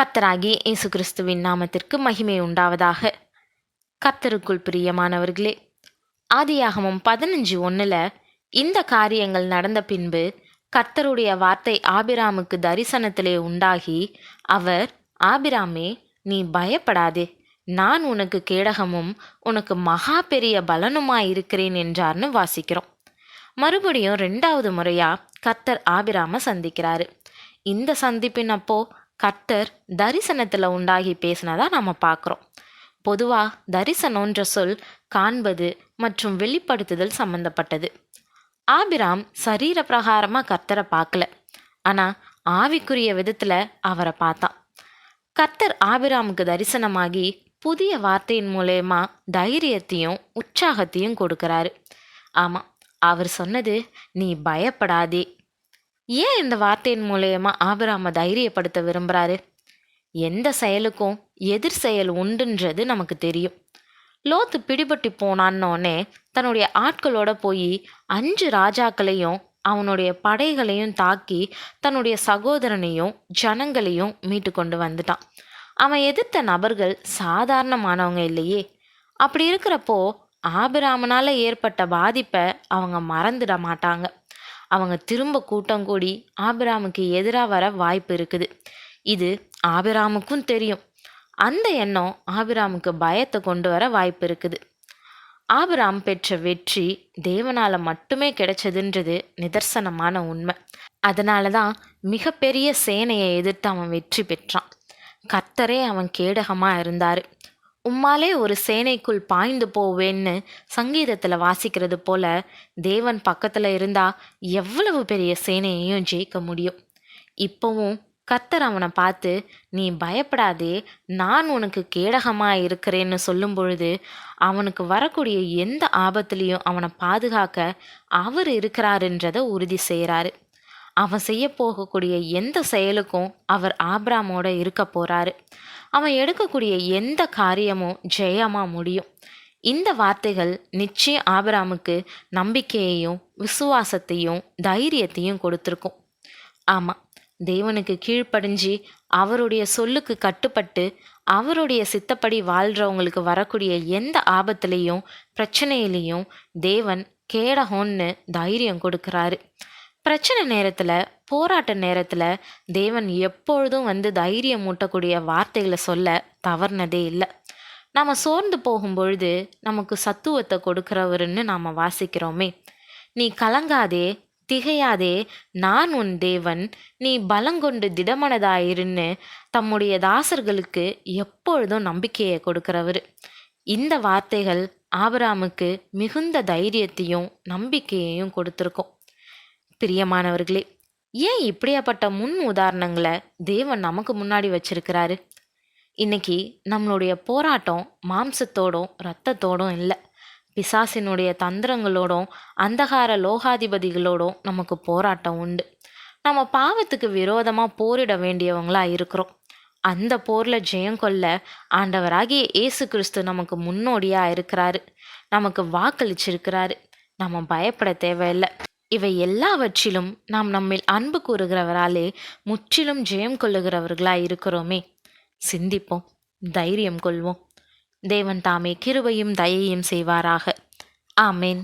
கர்த்தராகிய இயேசு கிறிஸ்துவின் நாமத்திற்கு மகிமை உண்டாவதாக. கர்த்தருக்குள் பிரியமானவர்களே, ஆதியாகமம் 15:1 இந்த காரியங்கள் நடந்த பின்பு கர்த்தருடைய வார்த்தை ஆபிராமுக்கு தரிசனத்திலே உண்டாகி, அவர், ஆபிராமே, நீ பயப்படாதே, நான் உனக்கு கேடகமும் உனக்கு மகா பெரிய பலனுமாயிருக்கிறேன் என்றார்னு வாசிக்கிறோம். மறுபடியும் 2வது முறையா கர்த்தர் ஆபிராம சந்திக்கிறாரு. இந்த சந்திப்பின் அப்போ கர்த்தர் தரிசனத்தில் உண்டாகி பேசினதா நம்ம பார்க்குறோம். பொதுவாக தரிசனம்ன்ற சொல் காண்பது மற்றும் வெளிப்படுத்துதல் சம்பந்தப்பட்டது. ஆபிராம் சரீர பிரகாரமாக கர்த்தரை பார்க்கல, ஆனால் ஆவிக்குரிய விதத்தில் அவரை பார்த்தான். கர்த்தர் ஆபிராமுக்கு தரிசனமாகி புதிய வார்த்தையின் மூலயமா தைரியத்தையும் உற்சாகத்தையும் கொடுக்கிறாரு. ஆமாம், அவர் சொன்னது, நீ பயப்படாதே. ஏன் இந்த வார்த்தையின் மூலயமா ஆபிராம தைரியப்படுத்த விரும்புகிறாரு? எந்த செயலுக்கும் எதிர் செயல் உண்டுன்றது நமக்கு தெரியும். லோத்து பிடிபட்டு போனான்னொன்னே தன்னுடைய ஆட்களோட போய் 5 ராஜாக்களையும் அவனுடைய படைகளையும் தாக்கி தன்னுடைய சகோதரனையும் ஜனங்களையும் மீட்டு கொண்டு வந்துட்டான். அவன் எதிர்த்த நபர்கள் சாதாரணமானவங்க இல்லையே. அப்படி இருக்கிறப்போ ஆபிராமனால் ஏற்பட்ட பாதிப்பை அவங்க மறந்துட மாட்டாங்க. அவங்க திரும்ப கூட்டம் கூடி ஆபிராமுக்கு எதிராக வர வாய்ப்பு இருக்குது. இது ஆபிராமுக்கும் தெரியும். அந்த எண்ணம் ஆபிராமுக்கு பயத்தை கொண்டு வர வாய்ப்பு இருக்குது. ஆபிராம் பெற்ற வெற்றி தேவனால் மட்டுமே கிடைச்சதுன்றது நிதர்சனமான உண்மை. அதனால தான் மிகப்பெரிய சேனையை எதிர்த்து அவன் வெற்றி பெற்றான். கர்த்தரே அவன் கேடகமாக இருந்தார். உம்மாலே ஒரு சேனைக்குள் பாய்ந்து போவேன்னு சங்கீதத்தில் வாசிக்கிறது போல தேவன் பக்கத்தில் இருந்தால் எவ்வளவு பெரிய சேனையையும் ஜெயிக்க முடியும். இப்போவும் கர்த்தர் அவனை பார்த்து, நீ பயப்படாதே, நான் உனக்கு கேடகமாக இருக்கிறேன்னு சொல்லும் பொழுது அவனுக்கு வரக்கூடிய எந்த ஆபத்துலேயும் அவனை பாதுகாக்க அவர் இருக்கிறாருன்றதை உறுதி செய்கிறாரு. அவன் செய்ய போகக்கூடிய எந்த செயலுக்கும் அவர் ஆபிராமோட இருக்க போகிறாரு. அவன் எடுக்கக்கூடிய எந்த காரியமும் ஜெயமாக முடியும். இந்த வார்த்தைகள் நிச்சயம் ஆபிராமுக்கு நம்பிக்கையையும் விசுவாசத்தையும் தைரியத்தையும் கொடுத்துருக்கும். ஆமாம், தேவனுக்கு கீழ்ப்படிஞ்சு அவருடைய சொல்லுக்கு கட்டுப்பட்டு அவருடைய சித்தப்படி வாழ்கிறவங்களுக்கு வரக்கூடிய எந்த ஆபத்துலேயும் பிரச்சனையிலையும் தேவன் கேடகம்னு தைரியம் கொடுக்குறாரு. பிரச்சனை நேரத்தில், போராட்ட நேரத்தில் தேவன் எப்பொழுதும் தைரியம் மூட்டக்கூடிய வார்த்தைகளை சொல்ல தவறுனதே இல்லை. நாம் சோர்ந்து போகும் பொழுது நமக்கு சத்துவத்தை கொடுக்குறவருன்னு நாம் வாசிக்கிறோமே. நீ கலங்காதே, திகையாதே, நான் உன் தேவன், நீ பலங்கொண்டு திடமனதாயிருன்னு தம்முடைய தாசர்களுக்கு எப்பொழுதும் நம்பிக்கையை கொடுக்குறவர். இந்த வார்த்தைகள் ஆபிராமுக்கு மிகுந்த தைரியத்தையும் நம்பிக்கையையும் கொடுத்துருக்கோம். பிரியமானவர்களே, ஏன் இப்படியாப்பட்ட முன் உதாரணங்களை தேவன் நமக்கு முன்னாடி வச்சிருக்கிறாரு? இன்னைக்கு நம்மளுடைய போராட்டம் மாம்சத்தோடும் இரத்தத்தோடும் இல்லை, பிசாசினுடைய தந்திரங்களோடும் அந்தகார லோகாதிபதிகளோடும் நமக்கு போராட்டம் உண்டு. நம்ம பாவத்துக்கு விரோதமாக போரிட வேண்டியவங்களா இருக்கிறோம். அந்த போரில் ஜெயம் கொள்ள ஆண்டவராகிய இயேசு கிறிஸ்து நமக்கு முன்னோடியாக இருக்கிறாரு, நமக்கு வாக்களிச்சிருக்கிறாரு. நம்ம பயப்பட தேவையில்லை. இவை எல்லாவற்றிலும் நாம் நம்மில் அன்பு கூறுகிறவராலே முற்றிலும் ஜெயம் கொள்ளுகிறவர்களாய் இருக்கிறோமே. சிந்திப்போம், தைரியம் கொள்வோம். தேவன் தாமே கிருபையும் தயையும் செய்வாராக. ஆமேன்.